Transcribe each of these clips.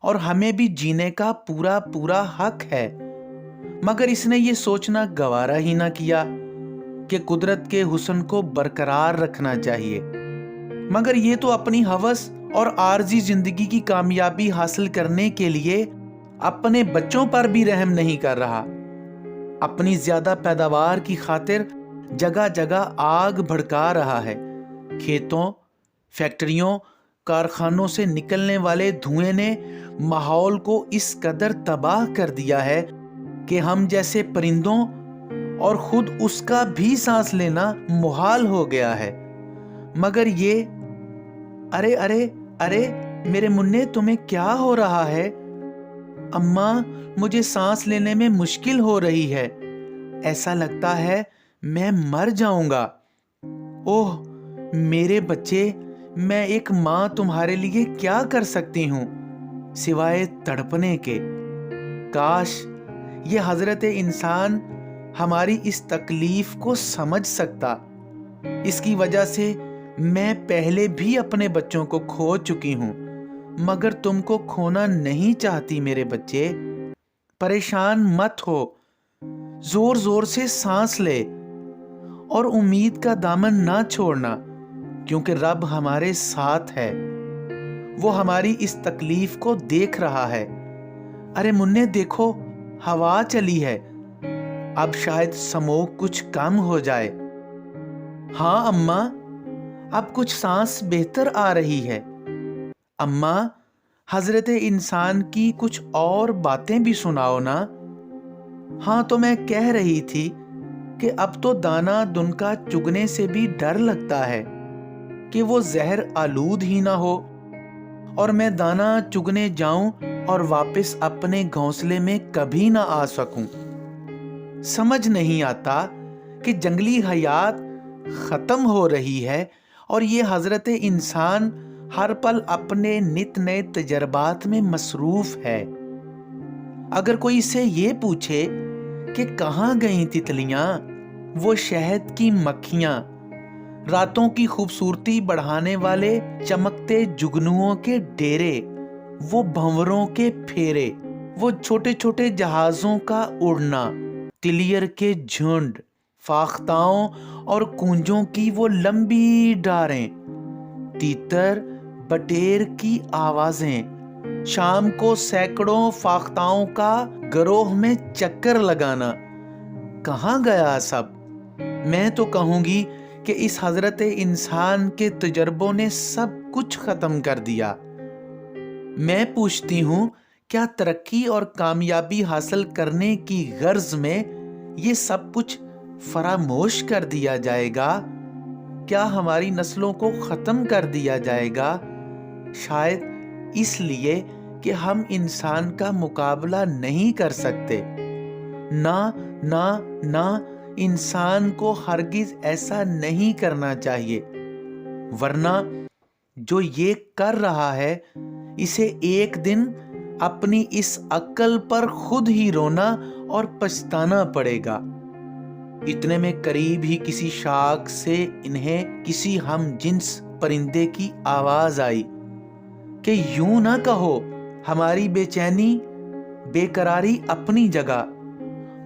اور ہمیں بھی جینے کا پورا پورا حق ہے، مگر اس نے یہ سوچنا گوارا ہی نہ کیا کہ قدرت کے حسن کو برقرار رکھنا چاہیے، مگر یہ تو اپنی ہوس اور عارضی زندگی کی کامیابی حاصل کرنے کے لیے اپنے بچوں پر بھی رحم نہیں کر رہا۔ اپنی زیادہ پیداوار کی خاطر جگہ جگہ آگ بھڑکا رہا ہے۔ کھیتوں، فیکٹریوں، کارخانوں سے نکلنے والے دھوئیں نے ماحول کو اس قدر تباہ کر دیا ہے کہ ہم جیسے پرندوں اور خود اس کا بھی سانس لینا محال ہو گیا ہے۔ مگر یہ ارے ارے ارے میرے منّے، تمہیں کیا ہو رہا ہے؟ اماں، مجھے سانس لینے میں مشکل ہو رہی ہے، ایسا لگتا ہے میں مر جاؤں گا۔ اوہ میرے بچے، میں ایک ماں تمہارے لیے کیا کر سکتی ہوں سوائے تڑپنے کے۔ کاش یہ حضرت انسان ہماری اس تکلیف کو سمجھ سکتا۔ اس کی وجہ سے میں پہلے بھی اپنے بچوں کو کھو چکی ہوں، مگر تم کو کھونا نہیں چاہتی میرے بچے۔ پریشان مت ہو، زور زور سے سانس لے اور امید کا دامن نہ چھوڑنا، کیونکہ رب ہمارے ساتھ ہے۔ وہ ہماری اس تکلیف کو دیکھ رہا ہے۔ ارے منّے دیکھو، ہوا چلی ہے، اب شاید سموگ کچھ کم ہو جائے۔ ہاں اماں، اب کچھ سانس بہتر آ رہی ہے۔ اماں، حضرت انسان کی کچھ اور باتیں بھی سناؤ نا۔ ہاں تو میں کہہ رہی تھی کہ اب تو دانا دنکا چگنے سے بھی ڈر لگتا ہے کہ وہ زہر آلود ہی نہ ہو اور میں دانا چگنے جاؤں اور واپس اپنے گھونسلے میں کبھی نہ آ سکوں۔ سمجھ نہیں آتا کہ جنگلی حیات ختم ہو رہی ہے اور یہ حضرت انسان ہر پل اپنے نت نئے تجربات میں مصروف ہے۔ اگر کوئی اسے یہ پوچھے کہ کہاں گئیں تتلیاں، وہ شہد کی مکھیاں، راتوں کی خوبصورتی بڑھانے والے چمکتے جگنوؤں کے ڈیرے، وہ بھنوروں کے پھیرے، وہ چھوٹے چھوٹے جہازوں کا اڑنا، تلیر کے جھنڈ، فاختاؤں اور کونجوں کی وہ لمبی ڈاریں، تیتر بٹیر کی آوازیں، شام کو سینکڑوں فاختاؤں کا گروہ میں چکر لگانا، کہاں گیا سب؟ میں تو کہوں گی کہ اس حضرت انسان کے تجربوں نے سب کچھ ختم کر دیا۔ میں پوچھتی ہوں، کیا ترقی اور کامیابی حاصل کرنے کی غرض میں یہ سب کچھ فراموش کر دیا جائے گا؟ کیا ہماری نسلوں کو ختم کر دیا جائے گا؟ شاید اس لیے کہ ہم انسان کا مقابلہ نہیں کر سکتے۔ نہ نہ نہ، انسان کو ہرگز ایسا نہیں کرنا چاہیے، ورنہ جو یہ کر رہا ہے اسے ایک دن اپنی اس عقل پر خود ہی رونا اور پچھتانا پڑے گا۔ اتنے میں قریب ہی کسی شاخ سے انہیں کسی ہم جنس پرندے کی آواز آئی کہ یوں نہ کہو، ہماری بے چینی بے قراری اپنی جگہ،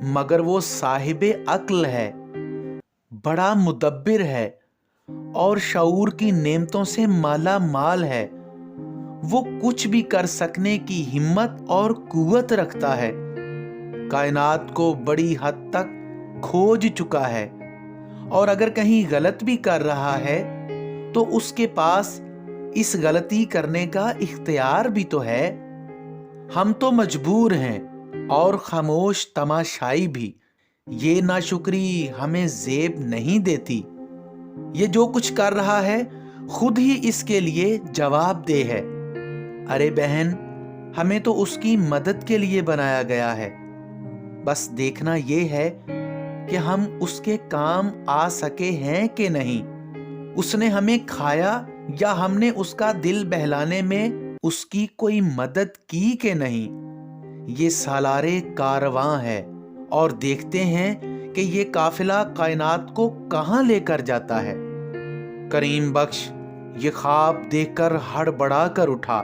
مگر وہ صاحب عقل ہے، بڑا مدبر ہے اور شعور کی نعمتوں سے مالا مال ہے۔ وہ کچھ بھی کر سکنے کی ہمت اور قوت رکھتا ہے، کائنات کو بڑی حد تک کھوج چکا ہے، اور اگر کہیں غلط بھی کر رہا ہے تو اس کے پاس اس غلطی کرنے کا اختیار بھی تو ہے۔ ہم تو مجبور ہیں اور خاموش تماشائی بھی۔ یہ ناشکری ہمیں زیب نہیں دیتی۔ یہ جو کچھ کر رہا ہے خود ہی اس کے لیے جواب دہ ہے۔ ارے بہن، ہمیں تو اس کی مدد کے لیے بنایا گیا ہے، بس دیکھنا یہ ہے کہ ہم اس کے کام آ سکے ہیں کہ نہیں۔ اس نے ہمیں کھایا یا ہم نے اس کا دل بہلانے میں اس کی کوئی مدد کی کہ نہیں۔ یہ سالارے کارواں ہے اور دیکھتے ہیں کہ یہ قافلہ کائنات کو کہاں لے کر جاتا ہے۔ کریم بخش یہ خواب دیکھ کر ہڑبڑا کر اٹھا